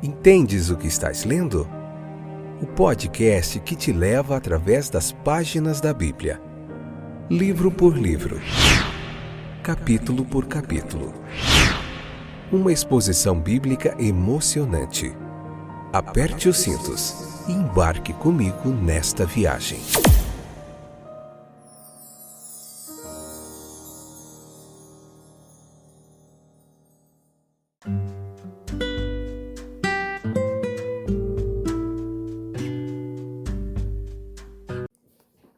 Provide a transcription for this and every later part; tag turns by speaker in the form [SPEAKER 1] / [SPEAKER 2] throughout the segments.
[SPEAKER 1] Entendes o que estás lendo? O podcast que te leva através das páginas da Bíblia, livro por livro, capítulo por capítulo. Uma exposição bíblica emocionante. Aperte os cintos e embarque comigo nesta viagem.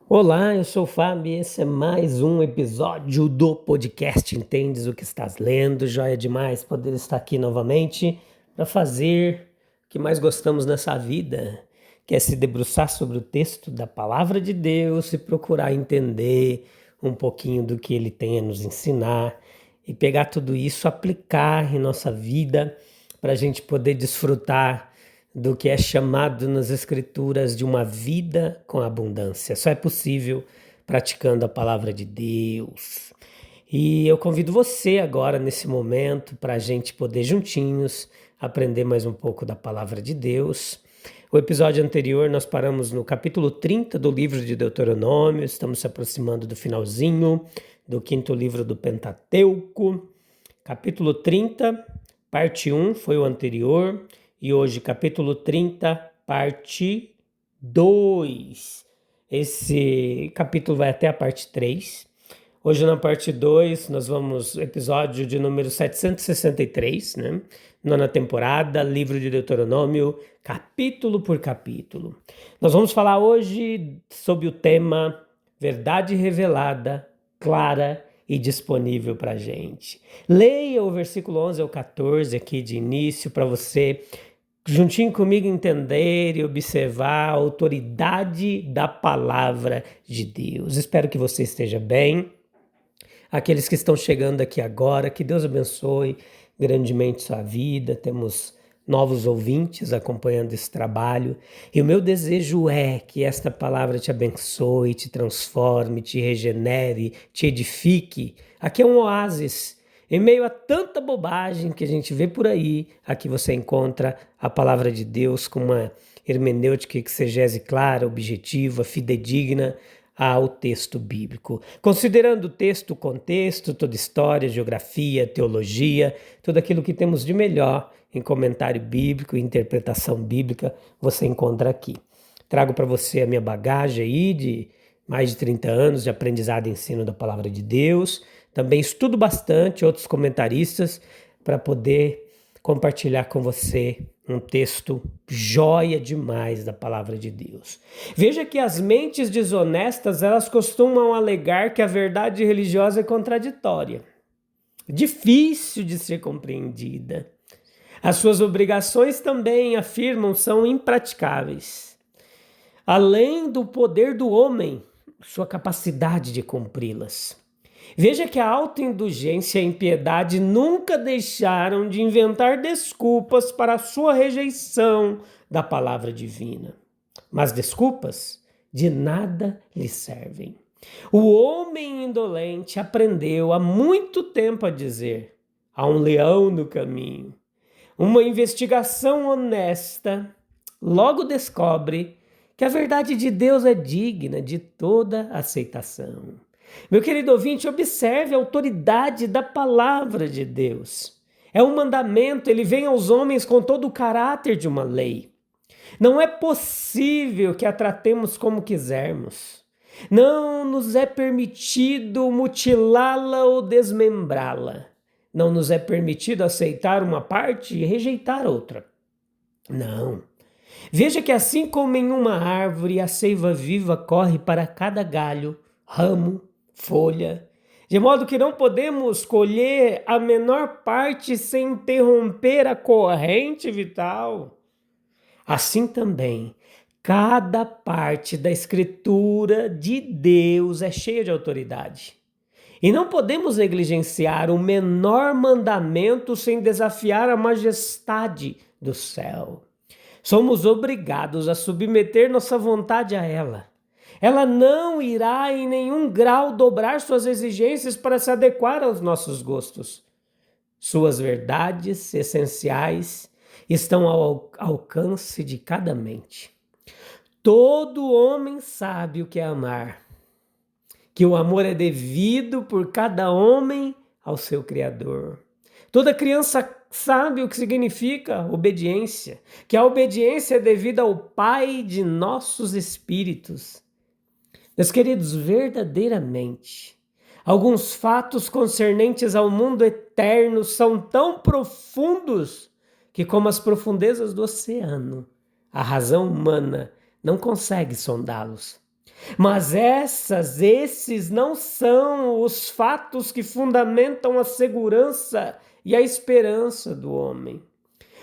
[SPEAKER 2] Olá, eu sou o Fábio e esse é mais um episódio do podcast Entendes o que estás lendo. Joia demais poder estar aqui novamente para fazer o que mais gostamos nessa vida, que é se debruçar sobre o texto da Palavra de Deus e procurar entender um pouquinho do que ele tem a nos ensinar e pegar tudo isso, aplicar em nossa vida para a gente poder desfrutar do que é chamado nas Escrituras de uma vida com abundância. Só é possível praticando a palavra de Deus. E eu convido você agora, nesse momento, para a gente poder juntinhos aprender mais um pouco da palavra de Deus. O episódio anterior nós paramos no capítulo 30 do livro de Deuteronômio, estamos se aproximando do finalzinho do 5º livro do Pentateuco. Capítulo 30, parte 1 foi o anterior. E hoje, capítulo 30, parte 2. Esse capítulo vai até a parte 3. Hoje, na parte 2, nós vamos, episódio de número 763, né? Nona temporada, livro de Deuteronômio, capítulo por capítulo. Nós vamos falar hoje sobre o tema verdade revelada, clara e disponível para a gente. Leia o versículo 11 ao 14 aqui de início para você, juntinho comigo, entender e observar a autoridade da palavra de Deus. Espero que você esteja bem. Aqueles que estão chegando aqui agora, que Deus abençoe grandemente sua vida. Temos novos ouvintes acompanhando esse trabalho. E o meu desejo é que esta palavra te abençoe, te transforme, te regenere, te edifique. Aqui é um oásis. Em meio a tanta bobagem que a gente vê por aí, aqui você encontra a palavra de Deus com uma hermenêutica exegese clara, objetiva, fidedigna ao texto bíblico. Considerando o texto, o contexto, toda história, geografia, teologia, tudo aquilo que temos de melhor em comentário bíblico e interpretação bíblica, você encontra aqui. Trago para você a minha bagagem aí de mais de 30 anos de aprendizado e ensino da palavra de Deus. Também estudo bastante outros comentaristas para poder compartilhar com você um texto joia demais da palavra de Deus. Veja que as mentes desonestas, elas costumam alegar que a verdade religiosa é contraditória, difícil de ser compreendida. As suas obrigações também, afirmam, são impraticáveis. Além do poder do homem, sua capacidade de cumpri-las. Veja que a autoindulgência e a impiedade nunca deixaram de inventar desculpas para a sua rejeição da palavra divina. Mas desculpas de nada lhe servem. O homem indolente aprendeu há muito tempo a dizer: há um leão no caminho. Uma investigação honesta logo descobre que a verdade de Deus é digna de toda aceitação. Meu querido ouvinte, observe a autoridade da palavra de Deus. É um mandamento, ele vem aos homens com todo o caráter de uma lei. Não é possível que a tratemos como quisermos. Não nos é permitido mutilá-la ou desmembrá-la. Não nos é permitido aceitar uma parte e rejeitar outra. Não. Veja que assim como em uma árvore a seiva viva corre para cada galho, ramo, folha, de modo que não podemos colher a menor parte sem interromper a corrente vital. Assim também, cada parte da Escritura de Deus é cheia de autoridade. E não podemos negligenciar o menor mandamento sem desafiar a majestade do céu. Somos obrigados a submeter nossa vontade a ela. Ela não irá em nenhum grau dobrar suas exigências para se adequar aos nossos gostos. Suas verdades essenciais estão ao alcance de cada mente. Todo homem sabe o que é amar, que o amor é devido por cada homem ao seu Criador. Toda criança sabe o que significa obediência, que a obediência é devida ao Pai de nossos espíritos. Meus queridos, verdadeiramente, alguns fatos concernentes ao mundo eterno são tão profundos que, como as profundezas do oceano, a razão humana não consegue sondá-los. Mas esses não são os fatos que fundamentam a segurança e a esperança do homem.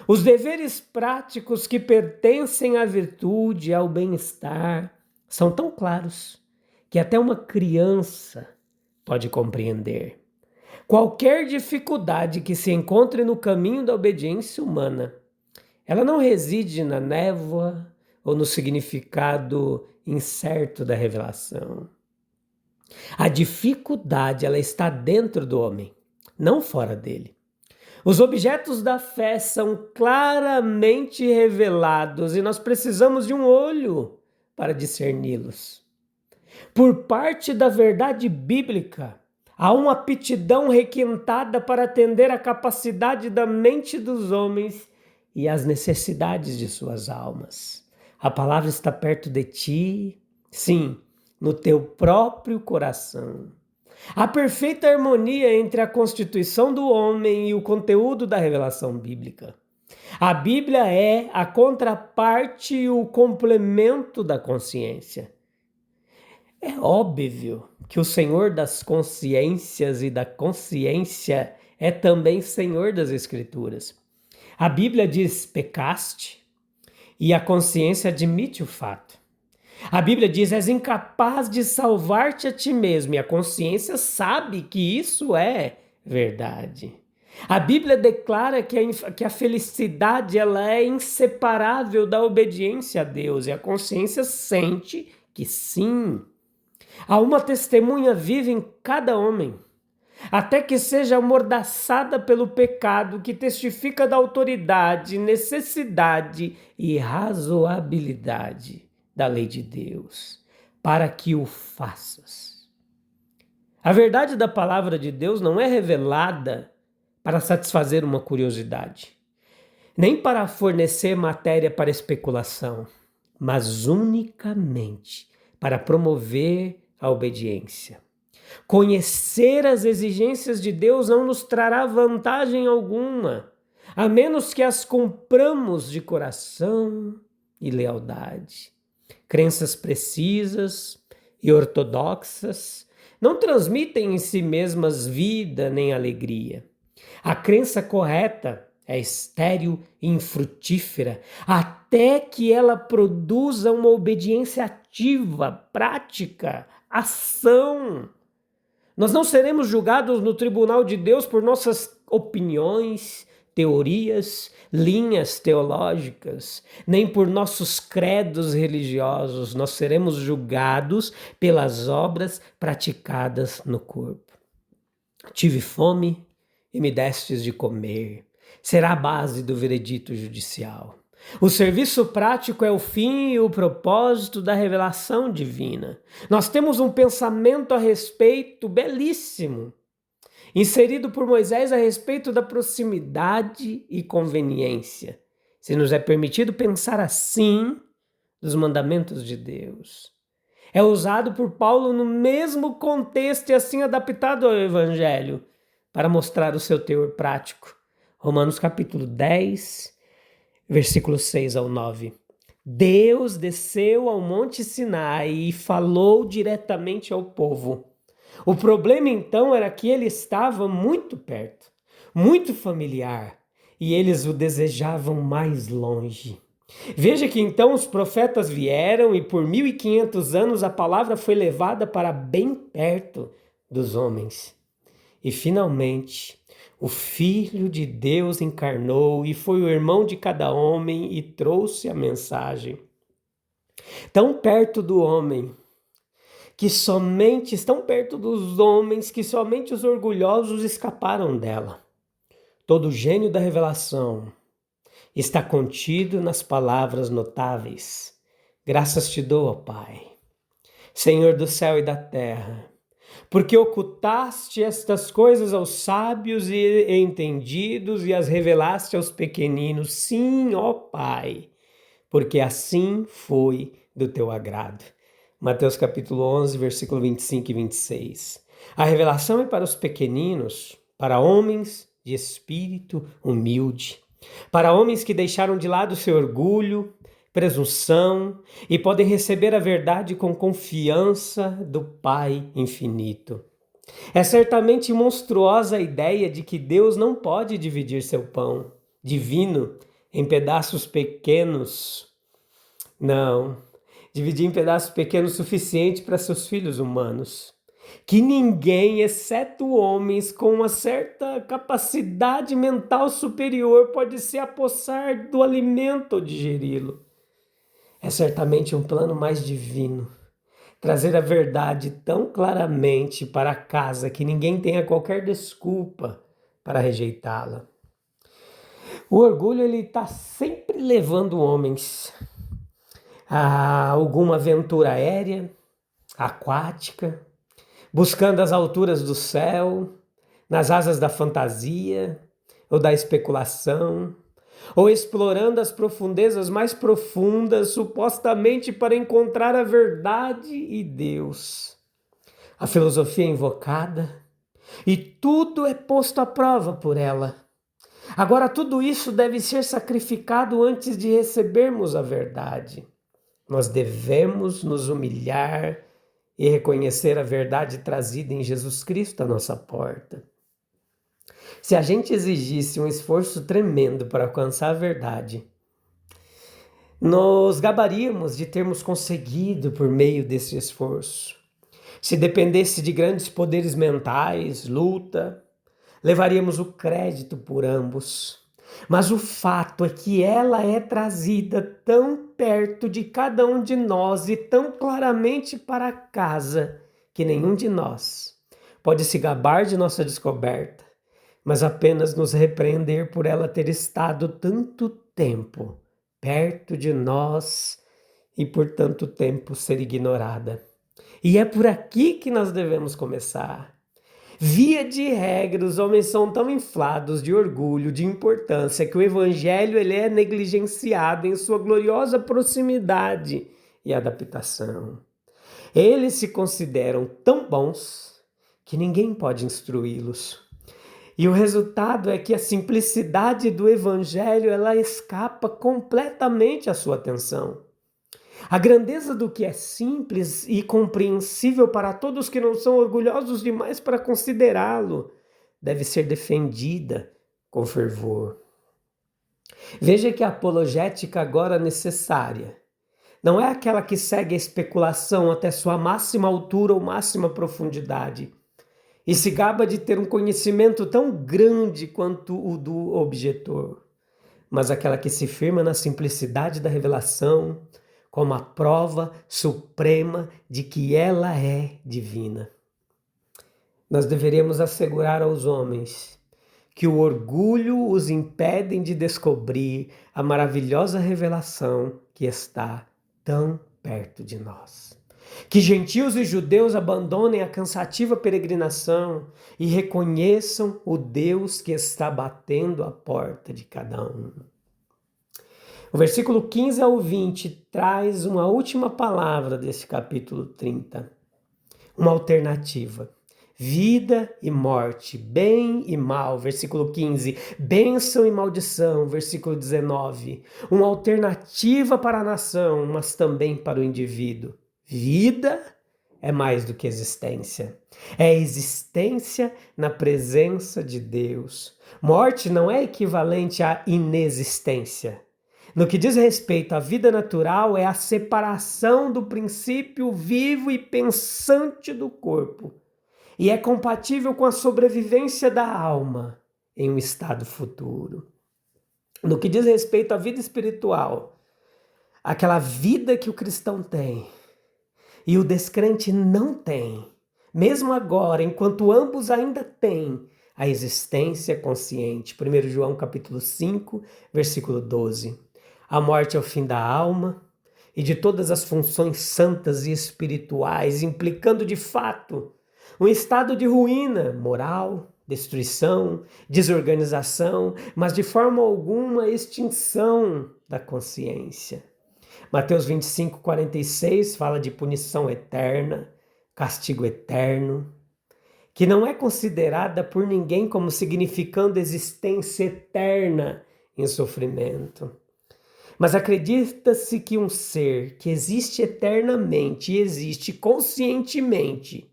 [SPEAKER 2] Os deveres práticos que pertencem à virtude, ao bem-estar, são tão claros que até uma criança pode compreender. Qualquer dificuldade que se encontre no caminho da obediência humana, ela não reside na névoa ou no significado incerto da revelação. A dificuldade, ela está dentro do homem, não fora dele. Os objetos da fé são claramente revelados e nós precisamos de um olho para discerni-los. Por parte da verdade bíblica, há uma aptidão requintada para atender à capacidade da mente dos homens e às necessidades de suas almas. A palavra está perto de ti, sim, no teu próprio coração. Há perfeita harmonia entre a constituição do homem e o conteúdo da revelação bíblica. A Bíblia é a contraparte e o complemento da consciência. É óbvio que o Senhor das consciências e da consciência é também Senhor das Escrituras. A Bíblia diz: pecaste, e a consciência admite o fato. A Bíblia diz: és incapaz de salvar-te a ti mesmo, e a consciência sabe que isso é verdade. A Bíblia declara que a felicidade ela é inseparável da obediência a Deus, e a consciência sente que sim. Há uma testemunha viva em cada homem, até que seja amordaçada pelo pecado, que testifica da autoridade, necessidade e razoabilidade da lei de Deus, para que o faças. A verdade da palavra de Deus não é revelada para satisfazer uma curiosidade, nem para fornecer matéria para especulação, mas unicamente para promover a obediência. Conhecer as exigências de Deus não nos trará vantagem alguma, a menos que as cumpramos de coração e lealdade. Crenças precisas e ortodoxas não transmitem em si mesmas vida nem alegria. A crença correta é estéril e infrutífera, até que ela produza uma obediência ativa, prática, ação. Nós não seremos julgados no tribunal de Deus por nossas opiniões, teorias, linhas teológicas, nem por nossos credos religiosos. Nós seremos julgados pelas obras praticadas no corpo. Tive fome e me destes de comer. Será a base do veredito judicial. O serviço prático é o fim e o propósito da revelação divina. Nós temos um pensamento a respeito belíssimo, inserido por Moisés a respeito da proximidade e conveniência. Se nos é permitido pensar assim dos mandamentos de Deus. É usado por Paulo no mesmo contexto e assim adaptado ao Evangelho para mostrar o seu teor prático. Romanos capítulo 10, versículos 6 ao 9. Deus desceu ao Monte Sinai e falou diretamente ao povo. O problema então era que ele estava muito perto, muito familiar, e eles o desejavam mais longe. Veja que então os profetas vieram e por 1500 anos a palavra foi levada para bem perto dos homens. E finalmente o Filho de Deus encarnou e foi o irmão de cada homem e trouxe a mensagem. Tão perto do homem, que somente estão perto dos homens, que somente os orgulhosos escaparam dela. Todo o gênio da revelação está contido nas palavras notáveis. Graças te dou, ó Pai, Senhor do céu e da terra, porque ocultaste estas coisas aos sábios e entendidos e as revelaste aos pequeninos. Sim, ó Pai, porque assim foi do teu agrado. Mateus capítulo 11, versículo 25 e 26. A revelação é para os pequeninos, para homens de espírito humilde, para homens que deixaram de lado seu orgulho, presunção e podem receber a verdade com confiança do Pai infinito. É certamente monstruosa a ideia de que Deus não pode dividir seu pão divino em pedaços pequenos. Não, dividir em pedaços pequenos o suficiente para seus filhos humanos. Que ninguém, exceto homens com uma certa capacidade mental superior, pode se apossar do alimento ou digeri-lo. É certamente um plano mais divino, trazer a verdade tão claramente para casa que ninguém tenha qualquer desculpa para rejeitá-la. O orgulho está sempre levando homens a alguma aventura aérea, aquática, buscando as alturas do céu, nas asas da fantasia ou da especulação, ou explorando as profundezas mais profundas, supostamente para encontrar a verdade e Deus. A filosofia é invocada e tudo é posto à prova por ela. Agora, tudo isso deve ser sacrificado antes de recebermos a verdade. Nós devemos nos humilhar e reconhecer a verdade trazida em Jesus Cristo à nossa porta. Se a gente exigisse um esforço tremendo para alcançar a verdade, nos gabaríamos de termos conseguido por meio desse esforço. Se dependesse de grandes poderes mentais, luta, levaríamos o crédito por ambos. Mas o fato é que ela é trazida tão perto de cada um de nós e tão claramente para casa que nenhum de nós pode se gabar de nossa descoberta, mas apenas nos repreender por ela ter estado tanto tempo perto de nós e por tanto tempo ser ignorada. E é por aqui que nós devemos começar. Via de regra, os homens são tão inflados de orgulho, de importância, que o evangelho ele é negligenciado em sua gloriosa proximidade e adaptação. Eles se consideram tão bons que ninguém pode instruí-los. E o resultado é que a simplicidade do evangelho ela escapa completamente à sua atenção. A grandeza do que é simples e compreensível para todos que não são orgulhosos demais para considerá-lo deve ser defendida com fervor. Veja que a apologética agora necessária não é aquela que segue a especulação até sua máxima altura ou máxima profundidade e se gaba de ter um conhecimento tão grande quanto o do objetor, mas aquela que se firma na simplicidade da revelação como a prova suprema de que ela é divina. Nós deveríamos assegurar aos homens que o orgulho os impede de descobrir a maravilhosa revelação que está tão perto de nós. Que gentios e judeus abandonem a cansativa peregrinação e reconheçam o Deus que está batendo à porta de cada um. O versículo 15 ao 20 traz uma última palavra desse capítulo 30. Uma alternativa. Vida e morte, bem e mal, versículo 15. Bênção e maldição, versículo 19. Uma alternativa para a nação, mas também para o indivíduo. Vida é mais do que existência. É existência na presença de Deus. Morte não é equivalente à inexistência. No que diz respeito à vida natural, é a separação do princípio vivo e pensante do corpo. E é compatível com a sobrevivência da alma em um estado futuro. No que diz respeito à vida espiritual, aquela vida que o cristão tem e o descrente não tem, mesmo agora, enquanto ambos ainda têm a existência consciente. 1 João capítulo 5, versículo 12. A morte é o fim da alma e de todas as funções santas e espirituais, implicando de fato um estado de ruína moral, destruição, desorganização, mas de forma alguma extinção da consciência. Mateus 25, 46 fala de punição eterna, castigo eterno, que não é considerada por ninguém como significando existência eterna em sofrimento. Mas acredita-se que um ser que existe eternamente e existe conscientemente,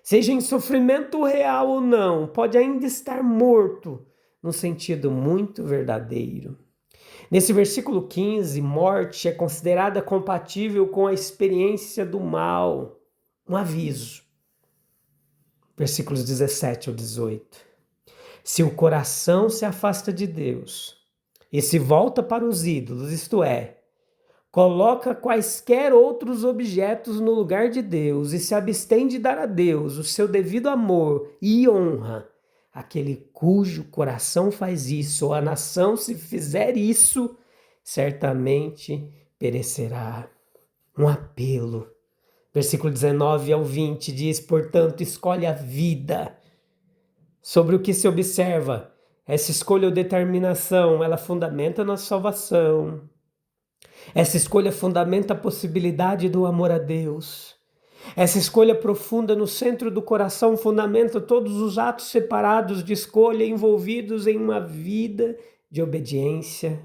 [SPEAKER 2] seja em sofrimento real ou não, pode ainda estar morto, num sentido muito verdadeiro. Nesse versículo 15, morte é considerada compatível com a experiência do mal, um aviso. Versículos 17 ao 18. Se o coração se afasta de Deus e se volta para os ídolos, isto é, coloca quaisquer outros objetos no lugar de Deus e se abstém de dar a Deus o seu devido amor e honra, aquele cujo coração faz isso, ou a nação, se fizer isso, certamente perecerá. Um apelo. Versículo 19 ao 20 diz, portanto, escolhe a vida. Sobre o que se observa, essa escolha ou determinação, ela fundamenta a nossa salvação. Essa escolha fundamenta a possibilidade do amor a Deus. Essa escolha profunda no centro do coração fundamenta todos os atos separados de escolha envolvidos em uma vida de obediência,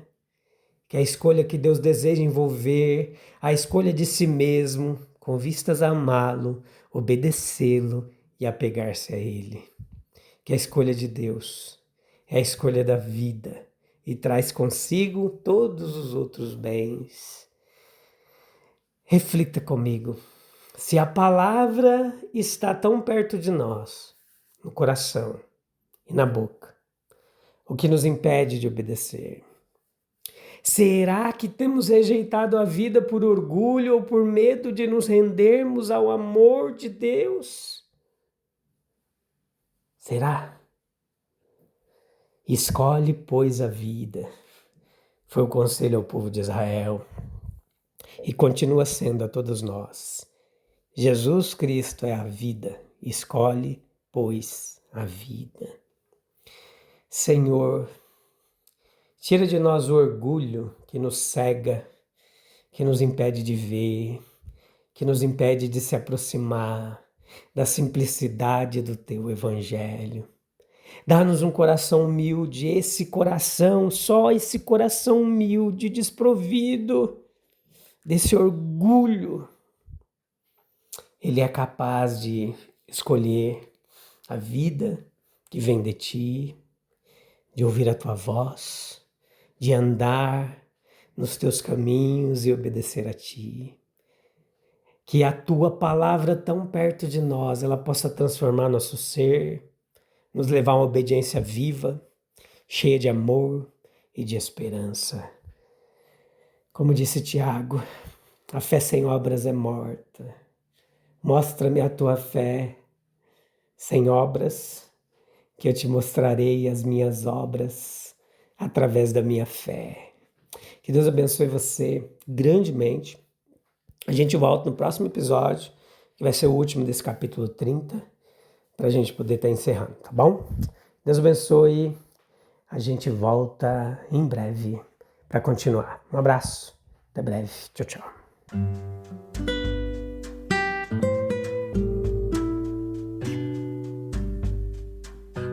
[SPEAKER 2] que é a escolha que Deus deseja envolver, a escolha de si mesmo, com vistas a amá-lo, obedecê-lo e apegar-se a Ele. Que a escolha de Deus é a escolha da vida e traz consigo todos os outros bens. Reflita comigo. Se a palavra está tão perto de nós, no coração e na boca, o que nos impede de obedecer? Será que temos rejeitado a vida por orgulho ou por medo de nos rendermos ao amor de Deus? Será? Escolhe, pois, a vida. Foi o conselho ao povo de Israel e continua sendo a todos nós. Jesus Cristo é a vida. Escolhe, pois, a vida. Senhor, tira de nós o orgulho que nos cega, que nos impede de ver, que nos impede de se aproximar da simplicidade do Teu Evangelho. Dá-nos um coração humilde, só esse coração humilde, desprovido desse orgulho. Ele é capaz de escolher a vida que vem de Ti, de ouvir a Tua voz, de andar nos Teus caminhos e obedecer a Ti. Que a Tua palavra tão perto de nós, ela possa transformar nosso ser, nos levar a uma obediência viva, cheia de amor e de esperança. Como disse Tiago, a fé sem obras é morta. Mostra-me a Tua fé sem obras, que eu te mostrarei as minhas obras através da minha fé. Que Deus abençoe você grandemente. A gente volta no próximo episódio, que vai ser o último desse capítulo 30, para a gente poder estar encerrando, tá bom? Deus abençoe. A gente volta em breve para continuar. Um abraço. Até breve. Tchau, tchau.